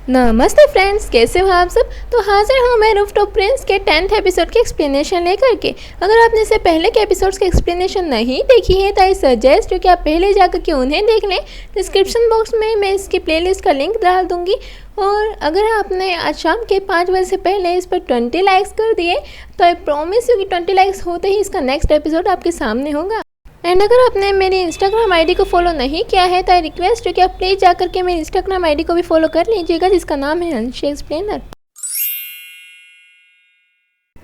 नमस्ते फ्रेंड्स, कैसे हो आप सब। तो हाजिर हूँ मैं रूफटॉप प्रिंस के 10th एपिसोड के एक्सप्लेनेशन लेकर के। अगर आपने इससे पहले के एपिसोड्स के एक्सप्लेनेशन नहीं देखी है तो आई सजेस्ट कि आप पहले जाकर के उन्हें देख लें। डिस्क्रिप्शन बॉक्स में मैं इसकी प्लेलिस्ट का लिंक डाल दूँगी। और अगर आपने आज शाम के 5 बजे से पहले इस पर 20 लाइक्स कर दिए तो आई प्रॉमिस यू कि 20 लाइक्स होते ही इसका नेक्स्ट एपिसोड आपके सामने होगा। एंड अगर आपने मेरी इंस्टाग्राम आईडी को फॉलो नहीं किया है तो आई रिक्वेस्ट है कि आप प्लीज़ जाकर के मेरी इंस्टाग्राम आईडी को भी फॉलो कर लीजिएगा, जिसका नाम है अंशी एक्सप्लेनर।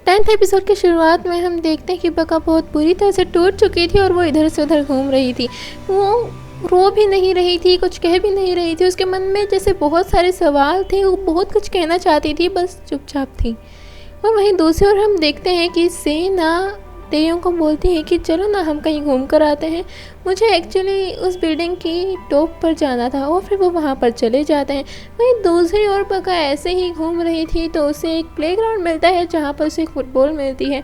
10th एपिसोड की शुरुआत में हम देखते हैं कि बका बहुत बुरी तरह से टूट चुकी थी और वो इधर से उधर घूम रही थी। वो रो भी नहीं रही थी, कुछ कह भी नहीं रही थी। उसके मन में जैसे बहुत सारे सवाल थे, वो बहुत कुछ कहना चाहती थी, बस चुपचाप थी। और वहीं दूसरी ओर हम देखते हैं कि सेना तेयों को बोलती है कि चलो ना हम कहीं घूम कर आते हैं, मुझे एक्चुअली उस बिल्डिंग की टॉप पर जाना था। और फिर वो वहाँ पर चले जाते हैं। वहीं दूसरी ओर बका ऐसे ही घूम रही थी तो उसे एक प्लेग्राउंड मिलता है जहाँ पर उसे फुटबॉल मिलती है।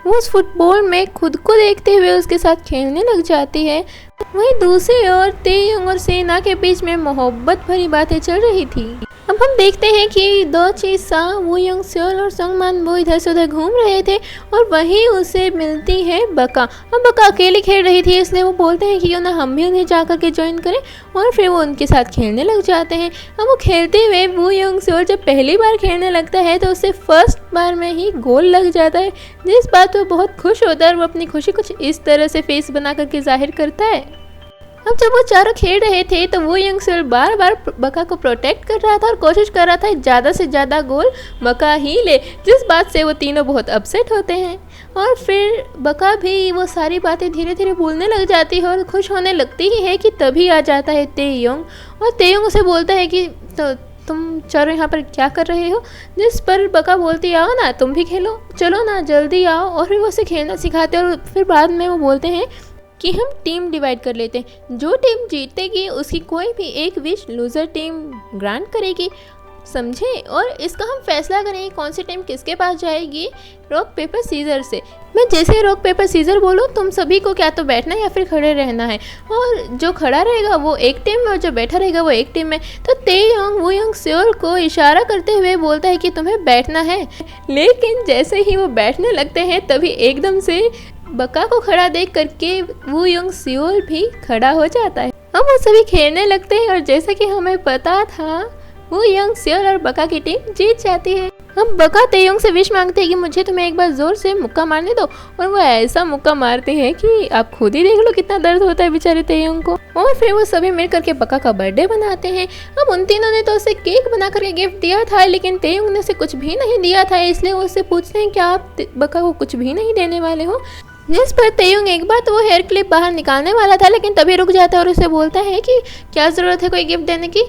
वो उस फुटबॉल में खुद को देखते हुए उसके साथ खेलने लग जाती है। वहीं दूसरी ओर तेयोंग और सेना के बीच में मोहब्बत भरी बातें चल रही थी। अब हम देखते हैं कि दो चीसा वू यंग सेओल और संगमान वो इधर से उधर घूम रहे थे और वहीं उसे मिलती है बका। अब बका अकेली खेल रही थी, इसलिए वो बोलते हैं कि क्यों ना हम भी उन्हें जाकर के ज्वाइन करें। और फिर वो उनके साथ खेलने लग जाते हैं। अब वो खेलते हुए वू यंग सेओल जब पहली बार खेलने लगता है तो उसे फर्स्ट बार में ही गोल लग जाता है, जिस बात वो बहुत खुश होता है और वो अपनी खुशी कुछ इस तरह से फेस बना करके जाहिर करता है। अब जब वो चारों खेल रहे थे तो वो यंग सेओल बार बार बका को प्रोटेक्ट कर रहा था और कोशिश कर रहा था ज़्यादा से ज़्यादा गोल बका ही ले, जिस बात से वो तीनों बहुत अपसेट होते हैं। और फिर बका भी वो सारी बातें धीरे धीरे भूलने लग जाती है और खुश होने लगती ही है कि तभी आ जाता है तेयोंग। और तेयोंग उसे बोलता है कि तो तुम चारों यहाँ पर क्या कर रहे हो, जिस पर बका बोलती आओ ना तुम भी खेलो, चलो ना जल्दी आओ। और फिर वो उसे खेलना सिखाते हैं और फिर बाद में वो बोलते हैं कि हम टीम डिवाइड कर लेते हैं, जो टीम जीतेगी उसकी कोई भी एक विश लूज़र टीम ग्रांट करेगी, समझे। और इसका हम फैसला करेंगे कौन सी टीम किसके पास जाएगी, रॉक पेपर सीजर से। मैं जैसे रॉक पेपर सीजर बोलूँ तुम सभी को क्या तो बैठना या फिर खड़े रहना है, और जो खड़ा रहेगा वो एक टीम में और जो बैठा रहेगा वो एक टीम में। तो तेयोंग वू यंग सेओल को इशारा करते हुए बोलता है कि तुम्हें बैठना है, लेकिन जैसे ही वो बैठने लगते हैं तभी एकदम से बका को खड़ा देख करके वू यंग सेओल भी खड़ा हो जाता है। अब वो सभी खेलने लगते हैं और जैसा कि हमें पता था वू यंग सेओल और बका की टीम जीत जाती है। अब बका तेयोंग से विश मांगते हैं कि मुझे तुम्हें एक बार जोर से मुक्का मारने दो, और वो ऐसा मुक्का मारते हैं कि आप खुद ही देख लो कितना दर्द होता है बेचारे तेयोंग को। और फिर वो सभी मिल करके बका का बर्थडे बनाते हैं। अब उन तीनों ने तो उसे केक बना करके गिफ्ट दिया था, लेकिन तेयोंग ने उसे कुछ भी नहीं दिया था, इसलिए वो उससे पूछते हैं कि आप बका को कुछ भी नहीं देने वाले हो। जिस पर तेयोंग एक बार तो वो हेयर क्लिप बाहर निकालने वाला था, लेकिन तभी रुक जाता है और उसे बोलता है कि क्या ज़रूरत है कोई गिफ्ट देने की,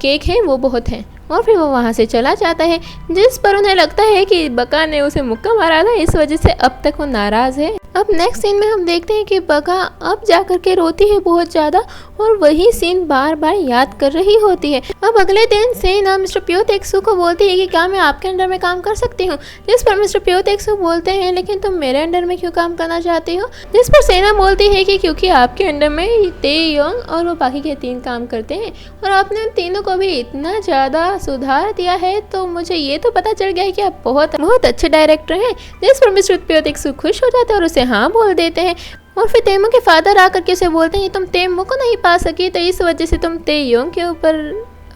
केक है वो बहुत है। और फिर वो वहाँ से चला जाता है, जिस पर उन्हें लगता है कि बका ने उसे मुक्का मारा था, इस वजह से अब तक वो नाराज़ है। अब नेक्स्ट सीन में हम देखते हैं कि बका अब जा कर के रोती है बहुत ज़्यादा और वही सीन बार बार याद कर रही होती है। अब अगले दिन सेना मिस्टर प्यो तेक्सू को बोलती है कि क्या मैं आपके अंडर में काम कर सकती हूँ, जिस पर मिस्टर प्यो तेक्सू बोलते हैं लेकिन तुम मेरे अंडर में क्यों काम करना चाहती हो, जिस पर सेना बोलती है कि क्योंकि आपके अंडर में तेयोंग और वो बाकी के 3 काम करते हैं और आपने उन तीनों को भी इतना ज़्यादा सुधार दिया है, तो मुझे ये तो पता चल गया है कि आप बहुत बहुत अच्छे डायरेक्टर हैं। जिस पर मिस्टर प्यो तेक्सू खुश हो जाते हैं और उसे हाँ बोल देते हैं। और फिर तेमो के फादर आकर के उसे बोलते हैं तुम तेमो को नहीं पा सकी तो इस वजह से तुम तेयोंग के ऊपर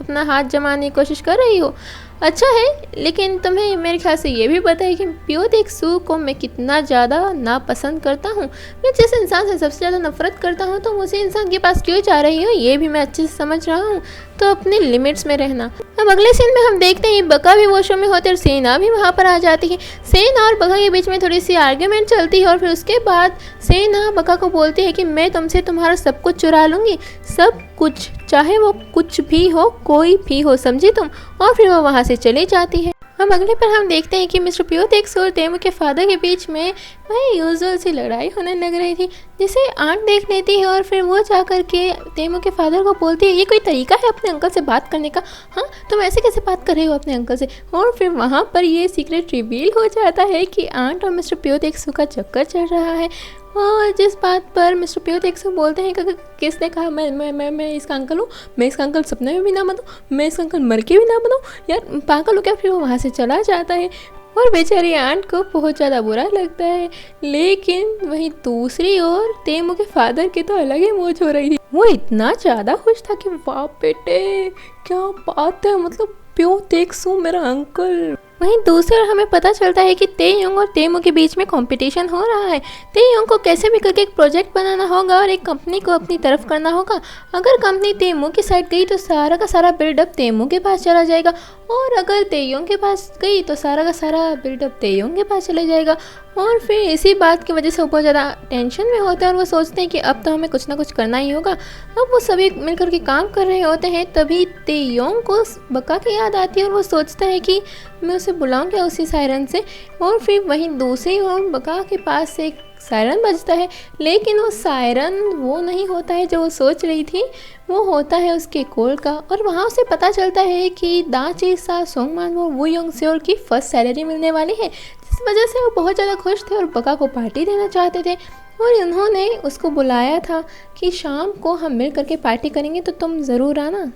अपना हाथ जमाने की कोशिश कर रही हो। अच्छा है, लेकिन तुम्हें मेरे ख्याल से ये भी पता है कि प्यो तेक्सू को मैं कितना ज़्यादा नापसंद करता हूँ। मैं जिस इंसान से सबसे ज़्यादा नफरत करता हूँ तो उसी इंसान के पास क्यों जा रही हो, ये भी मैं अच्छे से समझ रहा हूँ, तो अपने लिमिट्स में रहना। अब अगले सीन में हम देखते हैं बका भी वॉशरूम में होते और सेना भी वहाँ पर आ जाती है। सेना और बका के बीच में थोड़ी सी आर्ग्यूमेंट चलती है और फिर उसके बाद सेना बका को बोलती है कि मैं तुमसे तुम्हारा सब कुछ चुरा लूँगी, सब कुछ, चाहे वो कुछ भी हो, कोई भी हो, समझी तुम। और फिर वो वहाँ से चली जाती है। हम अगले पर हम देखते हैं कि मिस्टर प्यो तेक्सू और तेमो के फादर के बीच में वही यूजुअल सी लड़ाई होने लग रही थी, जिसे आंट देख लेती है और फिर वो जाकर के तेमो के फादर को बोलती है ये कोई तरीका है अपने अंकल से बात करने का, हाँ तुम ऐसे कैसे बात कर रहे हो अपने अंकल से। और फिर वहाँ पर ये सीक्रेट रिवील हो जाता है कि आंट और मिस्टर प्यो तेक्सू का चक्कर चल रहा है। और जिस बात पर मिस्टर प्यो तेक्सू बोलते हैं कि किसने कहा मैं इसका अंकल हूँ, मैं इसका अंकल सपने में भी ना बनूँ, मैं इसका अंकल मर के भी ना बनाऊँ, यार पागल हो क्या। फिर वो वहाँ से चला जाता है और बेचारी आंट को बहुत ज़्यादा बुरा लगता है। लेकिन वहीं दूसरी ओर तेमू के फादर की तो अलग ही मौज हो रही थी। वो इतना ज़्यादा खुश था कि वाह बेटे क्या बात है, मतलब प्यो तेक्सू मेरा अंकल। वहीं दूसरी ओर हमें पता चलता है कि तेयोंग और तेमू के बीच में कंपटीशन हो रहा है। तेयोंग को कैसे भी करके एक प्रोजेक्ट बनाना होगा और एक कंपनी को अपनी तरफ करना होगा। अगर कंपनी तेमू की साइड गई तो सारा का सारा बिल्डअप तेमू के पास चला जाएगा, और अगर तेयोंग के पास गई तो सारा का सारा बिल्डअप तेयोंग के पास चला जाएगा। और फिर इसी बात की वजह से वो बहुत ज़्यादा टेंशन में होते हैं और वो सोचते हैं कि अब तो हमें कुछ ना कुछ करना ही होगा। अब वो सभी मिलकर के काम कर रहे होते हैं, तभी तेयोंग को बका की याद आती है और वो सोचता है कि मैं उसे बुलाऊं क्या उसी सायरन से। और फिर वहीं दूसरी ओर बका के पास से एक सायरन बजता है, लेकिन वो सायरन वो नहीं होता है जो वो सोच रही थी, वो होता है उसके कोल का। और वहाँ उसे पता चलता है कि दाची सा सोंगमान वो वूयोंग सेओल की फर्स्ट सैलरी मिलने वाली है, जिस वजह से वो बहुत ज़्यादा खुश थे और बका को पार्टी देना चाहते थे। और उन्होंने उसको बुलाया था कि शाम को हम मिल करके पार्टी करेंगे तो तुम ज़रूर आना।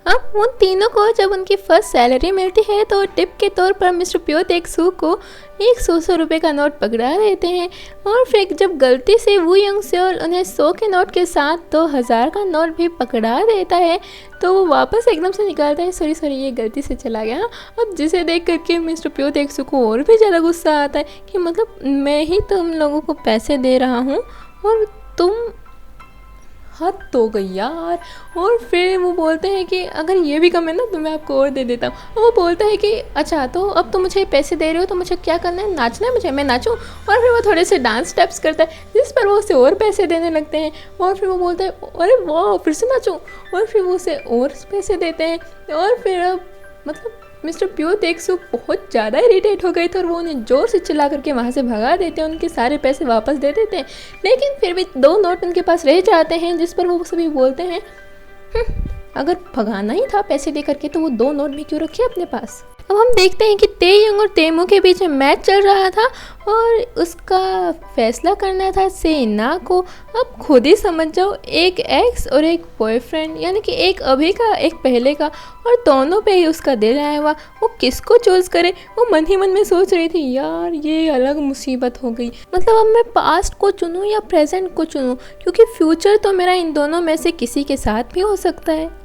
अब उन तीनों को जब उनकी फर्स्ट सैलरी मिलती है तो टिप के तौर पर मिस्टर प्यो तेक्सू को 100 रुपये का नोट पकड़ा देते हैं। और फिर जब गलती से वूयोंग सेओल उन्हें 100 के नोट के साथ 2000 का नोट भी पकड़ा देता है तो वो वापस एकदम से निकालता है, सॉरी ये गलती से चला गया। अब जिसे देख करके मिस्टर प्यो तेक्सू को और भी ज़्यादा गुस्सा आता है कि मतलब मैं ही तुम लोगों को पैसे दे रहा हूँ और तुम, हद हो गई यार। और फिर वो बोलते हैं कि अगर ये भी कम है ना तो मैं आपको और दे देता हूँ। और वो बोलता है कि अच्छा तो अब तो मुझे पैसे दे रहे हो तो मुझे क्या करना है, नाचना है मुझे, मैं नाचूँ। और फिर वो थोड़े से डांस स्टेप्स करता है जिस पर वो उसे और पैसे देने लगते हैं। और फिर वो बोलता है अरे वाह फिर से नाचूँ, और फिर वो उसे और पैसे देते हैं। और फिर अब मतलब मिस्टर प्यो तेक्सू बहुत ज़्यादा इरिटेट हो गए थे और वो उन्हें ज़ोर से चिल्ला करके वहाँ से भगा देते हैं, उनके सारे पैसे वापस दे देते हैं। लेकिन फिर भी 2 नोट उनके पास रह जाते हैं, जिस पर वो सभी बोलते हैं अगर भगाना ही था पैसे दे करके तो वो 2 नोट भी क्यों रखे अपने पास। अब हम देखते हैं कि तेयोंग और तेमू के बीच में मैच चल रहा था और उसका फैसला करना था सेना को। अब खुद ही समझ जाओ, एक एक्स और एक बॉयफ्रेंड, यानी कि एक अभी का एक पहले का, और दोनों पे ही उसका दिल आया हुआ, वो किसको चूज़ करे। वो मन ही मन में सोच रही थी यार ये अलग मुसीबत हो गई, मतलब अब मैं पास्ट को चुनूँ या प्रेजेंट को चुनूँ, क्योंकि फ्यूचर तो मेरा इन दोनों में से किसी के साथ भी हो सकता है।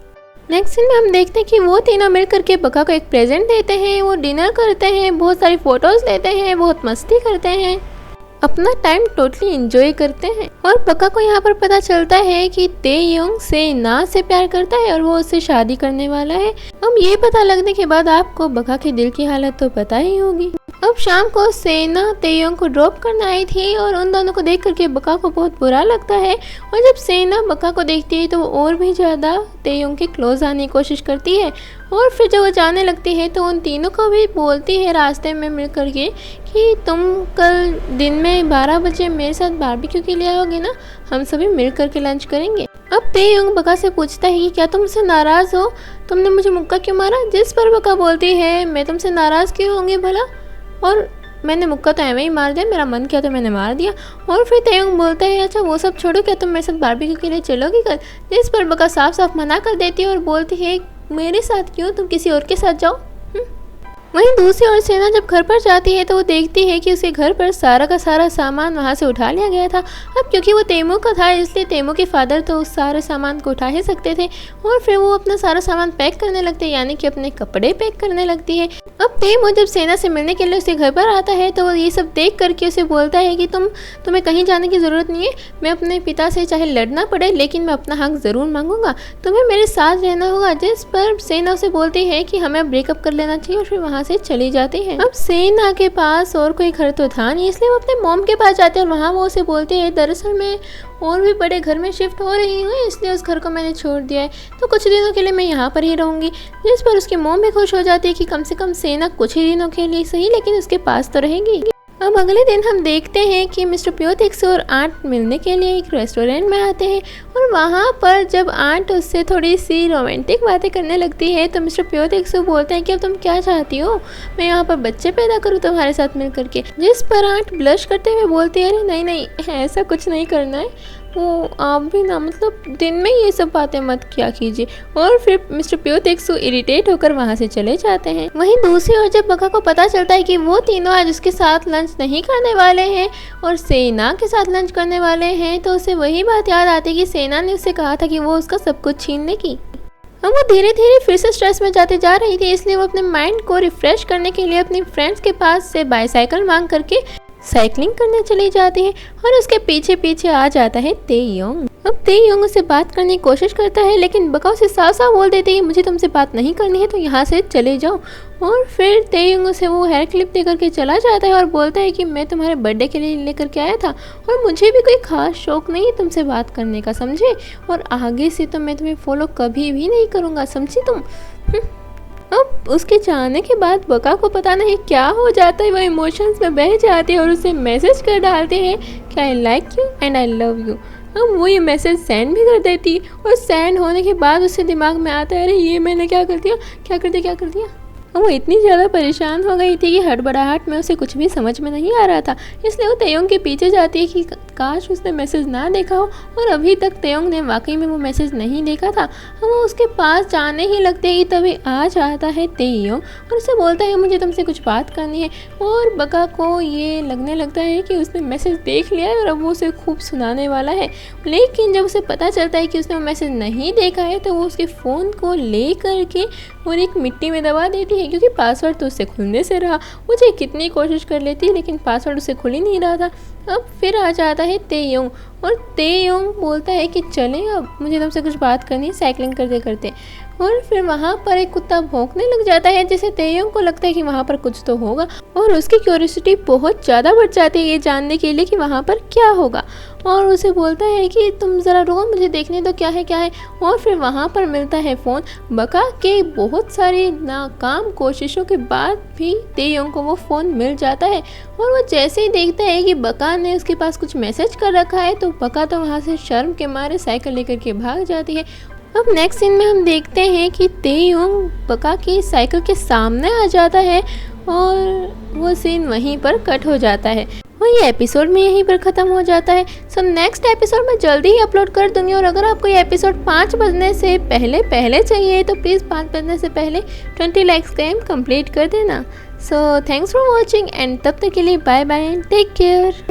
नेक्स्ट सीन में हम देखते हैं कि वो तीनों मिल करके बका को एक प्रेजेंट देते हैं, वो डिनर करते हैं, बहुत सारी फ़ोटोज़ लेते हैं, बहुत मस्ती करते हैं, अपना टाइम टोटली एंजॉय करते हैं। और बका को यहाँ पर पता चलता है कि तेयोंग सेना से प्यार करता है और वो उससे शादी करने वाला है। अब ये पता लगने के बाद आपको बका के दिल की हालत तो पता ही होगी। अब शाम को सेना तेयोंग को ड्रॉप करने आई थी और उन दोनों को देख करके बका को बहुत बुरा लगता है। और जब सेना बका को देखती है तो वो और भी ज़्यादा तेयोंग के क्लोज आने की कोशिश करती है। और फिर जब वो जाने लगती है तो उन तीनों को भी बोलती है रास्ते में मिल करके कि तुम कल दिन में 12 बजे मेरे साथ बारबेक्यू के लिए आओगे ना, हम सभी मिल करके लंच करेंगे। अब तेयोंग बका से पूछता है कि क्या तुम मुझसे नाराज़ हो, तुमने मुझे मुक्का क्यों मारा। जिस पर बका बोलती है मैं तुमसे नाराज़ क्यों होंगी भला, और मैंने मुक्का तो ऐਵੇਂ ही मार दिया, मेरा मन किया तो मैंने मार दिया। और फिर तेयोंग बोलता है अच्छा वो सब छोड़ो, क्या तुम मेरे साथ बारबेक्यू के लिए चलोगी कल। जिस पर बका साफ साफ मना कर देती है और बोलती है मेरे साथ क्यों, तुम किसी और के साथ जाओ। वहीं दूसरी ओर सेना जब घर पर जाती है तो वो देखती है कि उसके घर पर सारा का सारा सामान वहाँ से उठा लिया गया था। अब क्योंकि वो तेमू का था इसलिए तेमू के फादर तो उस सारे सामान को उठा ही सकते थे। और फिर वो अपना सारा सामान पैक करने लगते हैं, यानी कि अपने कपड़े पैक करने लगती है। अब तेमू जब सेना से मिलने के लिए उसके घर पर आता है तो वो ये सब देख करके उसे बोलता है कि तुम्हें कहीं जाने की ज़रूरत नहीं है, मैं अपने पिता से चाहे लड़ना पड़े लेकिन मैं अपना हक ज़रूर मांगूंगा, तुम्हें मेरे साथ रहना होगा। जिस पर सेना उसे बोलती है कि हमें ब्रेकअप कर लेना चाहिए और फिर वहाँ से चली जाती है। अब सेना के पास और कोई घर तो था नहीं, इसलिए वो अपने मॉम के पास जाते हैं और वहाँ वो उसे बोलती है दरअसल मैं और भी बड़े घर में शिफ्ट हो रही हूँ, इसलिए उस घर को मैंने छोड़ दिया है, तो कुछ दिनों के लिए मैं यहाँ पर ही रहूँगी। जिस पर उसकी मॉम भी खुश हो जाती है कि कम से कम सेना कुछ ही दिनों के लिए सही लेकिन उसके पास तो रहेगी। अब अगले दिन हम देखते हैं कि मिस्टर प्योतेक्सु और आंट मिलने के लिए एक रेस्टोरेंट में आते हैं और वहाँ पर जब आंट उससे थोड़ी सी रोमांटिक बातें करने लगती है तो मिस्टर प्योतेक्सु बोलते हैं कि अब तुम क्या चाहती हो, मैं यहाँ पर बच्चे पैदा करूँ तुम्हारे साथ मिल करके। जिस पर आंट ब्लश करते हुए बोलती है, अरे नहीं नहीं, ऐसा कुछ नहीं करना है, वो आप भी ना, मतलब दिन में ये सब बातें मत किया कीजिए। और फिर मिस्टर प्योतेक्सु इरिटेट होकर वहाँ से चले जाते हैं। वहीं दूसरी ओर जब बका को पता चलता है कि वो तीनों आज उसके साथ लंच नहीं करने वाले हैं और सेना के साथ लंच करने वाले हैं, तो उसे वही बात याद आती है कि सेना ने उससे कहा था कि वो उसका सब कुछ छीन लेगी। अब वो धीरे धीरे फिर से स्ट्रेस में जाती जा रही थी, इसलिए वो अपने माइंड को रिफ्रेश करने के लिए अपनी फ्रेंड्स के पास से बाईसाइकिल मांग करके साइकिलिंग करने चली जाती है और उसके पीछे पीछे आ जाता है तेयोंग। अब तेयोंग उससे बात करने की कोशिश करता है, लेकिन बका उसे साफ साफ बोल देती है मुझे तुमसे बात नहीं करनी है, तो यहाँ से चले जाओ। और फिर तेयोंग उसे वो हेयर क्लिप दे करके चला जाता है और बोलता है कि मैं तुम्हारे बर्थडे के लिए लेकर के आया था और मुझे भी कोई खास शौक नहीं है तुमसे बात करने का, समझे, और आगे से तो मैं तुम्हें फॉलो कभी भी नहीं करूँगा, समझी तुम। अब उसके जाने के बाद बका को पता नहीं क्या हो जाता है, वो इमोशंस में बह जाती है और उसे मैसेज कर डालते हैं कि I like you and I love you. अब वो ये मैसेज सेंड भी कर देती है और सेंड होने के बाद उससे दिमाग में आता है, अरे ये मैंने क्या कर दिया, क्या कर दिया, क्या कर दिया। वो इतनी ज़्यादा परेशान हो गई थी कि हड़बड़ाहट में उसे कुछ भी समझ में नहीं आ रहा था, इसलिए वो तेयोंग के पीछे जाती है कि काश उसने मैसेज ना देखा हो, और अभी तक तेयोंग ने वाकई में वो मैसेज नहीं देखा था। वो उसके पास जाने ही लगते हैं कि तभी आ जाता है तेयोंग और उसे बोलता है मुझे तुमसे कुछ बात करनी है। और बका को ये लगने लगता है कि उसने मैसेज देख लिया है और अब वो उसे खूब सुनाने वाला है, लेकिन जब उसे पता चलता है कि उसने वो मैसेज नहीं देखा है तो वो उसके फ़ोन को ले करके और एक मिट्टी में दबा देती है, क्योंकि पासवर्ड तो उससे खुलने से रहा। मुझे कितनी कोशिश कर लेती है लेकिन पासवर्ड उससे खुल ही नहीं रहा था। अब फिर आ जाता है तेयोंग और तेयोंग बोलता है कि चलें, अब मुझे तुमसे कुछ बात करनी है साइकिलिंग करते करते। और फिर वहाँ पर एक कुत्ता भौंकने लग जाता है, जिसे तेयोंग को लगता है कि वहाँ पर कुछ तो होगा और उसकी क्यूरियोसिटी बहुत ज़्यादा बढ़ जाती है ये जानने के लिए कि वहाँ पर क्या होगा। और उसे बोलता है कि तुम ज़रा रुको, मुझे देखने दो क्या है क्या है। और फिर वहाँ पर मिलता है फ़ोन। बका के बहुत सारी नाकाम कोशिशों के बाद भी तेयोंग को वो फ़ोन मिल जाता है और वो जैसे ही देखता है कि बका ने उसके पास कुछ मैसेज कर रखा है तो बका तो वहाँ से शर्म के मारे साइकिल लेकर के भाग जाती है। अब नेक्स्ट सीन में हम देखते हैं कि तेयोंग बका की साइकिल के सामने आ जाता है और वो सीन वहीं पर कट हो जाता है और ये एपिसोड में यहीं पर ख़त्म हो जाता है। सो नेक्स्ट एपिसोड मैं जल्दी ही अपलोड कर दूंगी और अगर आपको ये एपिसोड 5 बजने से पहले चाहिए तो प्लीज़ 5 बजने से पहले 20 लाइक्स का एम कंप्लीट कर देना। So thanks for watching and तब तक के लिए bye bye and take care.